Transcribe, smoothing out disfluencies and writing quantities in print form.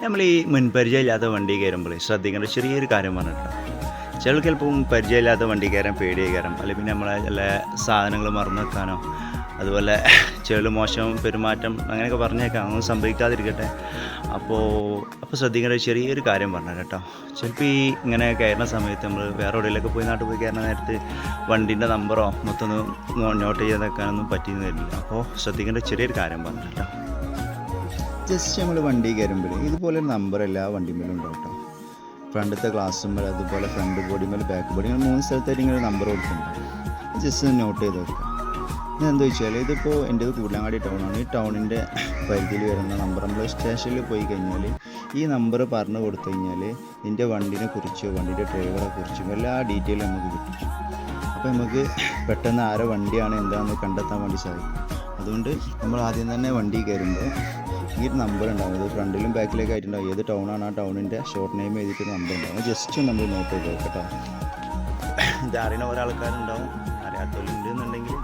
നമ്മൾ ഈ മുൻപരിചയമില്ലാത്ത വണ്ടി കയറുമ്പോൾ ശ്രദ്ധിക്കേണ്ട ചെറിയൊരു കാര്യം പറഞ്ഞിട്ടോ. ചിലർക്ക് ചിലപ്പം പരിചയമില്ലാത്ത വണ്ടി കയറാൻ പേടിയായി കയറാം, അല്ലെങ്കിൽ പിന്നെ നമ്മളെ ചില സാധനങ്ങൾ മറന്നു വെക്കാനോ അതുപോലെ ചില മോശം പെരുമാറ്റം അങ്ങനെയൊക്കെ പറഞ്ഞേക്കാം, ഒന്നും സംഭവിക്കാതിരിക്കട്ടെ. അപ്പോൾ ശ്രദ്ധിക്കേണ്ട ചെറിയൊരു കാര്യം പറഞ്ഞു കേട്ടോ. ചിലപ്പോൾ ഈ ഇങ്ങനെ കയറുന്ന സമയത്ത് നമ്മൾ വേറെ എവിടെയെങ്കിലൊക്കെ പോയി നാട്ടിൽ പോയി കയറുന്ന നേരത്ത് വണ്ടീൻ്റെ നമ്പറോ മൊത്തം നോട്ട് ചെയ്ത് വെക്കാനൊന്നും പറ്റിയെന്ന് വരില്ല. അപ്പോൾ ശ്രദ്ധിക്കേണ്ട ചെറിയൊരു കാര്യം പറഞ്ഞു കേട്ടോ. ജസ്റ്റ് നമ്മൾ വണ്ടി കയറുമ്പോൾ ഇതുപോലെ ഒരു നമ്പർ എല്ലാ വണ്ടിമേലും ഉണ്ടാവും കേട്ടോ. ഫ്രണ്ടത്തെ ഗ്ലാസ്സുമ്പോൾ അതുപോലെ ഫ്രണ്ട് ബോഡിമേൽ ബാക്ക് ബോഡി 3 സ്ഥലത്തായിട്ട് ഇങ്ങനെ നമ്പർ കൊടുക്കുന്നുണ്ട്. ജസ്റ്റ് നോട്ട് ചെയ്ത് വെക്കുക. ഇതെന്താ വെച്ചാൽ ഇതിപ്പോൾ എൻ്റെ കൂടലങ്ങാടി ടൗണാണ്. ഈ ടൗണിൻ്റെ പരിധിയിൽ വരുന്ന നമ്പർ നമ്മൾ സ്റ്റേഷനിൽ പോയി കഴിഞ്ഞാൽ ഈ നമ്പർ പറഞ്ഞു കൊടുത്തു കഴിഞ്ഞാൽ ഇതിൻ്റെ വണ്ടിനെ കുറിച്ചോ വണ്ടിയുടെ ഡ്രൈവറെ കുറിച്ചോ എല്ലാ ഡീറ്റെയിലും നമുക്ക് കിട്ടും. അപ്പോൾ നമുക്ക് പെട്ടെന്ന് ആരോ വണ്ടിയാണ് എന്താണെന്ന് കണ്ടെത്താൻ വേണ്ടി സാധിക്കും. അതുകൊണ്ട് നമ്മൾ ആദ്യം തന്നെ വണ്ടി കയറുമ്പോൾ ഈ ഒരു നമ്പർ ഉണ്ടാവും. അത് ഫ്രണ്ടിലും ബാക്കിലേക്ക് ആയിട്ടുണ്ടാവും. ഏത് ടൗണാണ് ആ ടൗണിൻ്റെ ഷോർട്ട് നെയിം എഴുതിയിട്ട് നമ്പർ ഉണ്ടാവും. ജസ്റ്റ് നമ്മൾ നോട്ട് ചെയ്ത് കേട്ടോ. ഇത് അറിയുന്ന ഒരാൾക്കാരുണ്ടാവും, അറിയാത്തവരുണ്ടെന്നുണ്ടെങ്കിൽ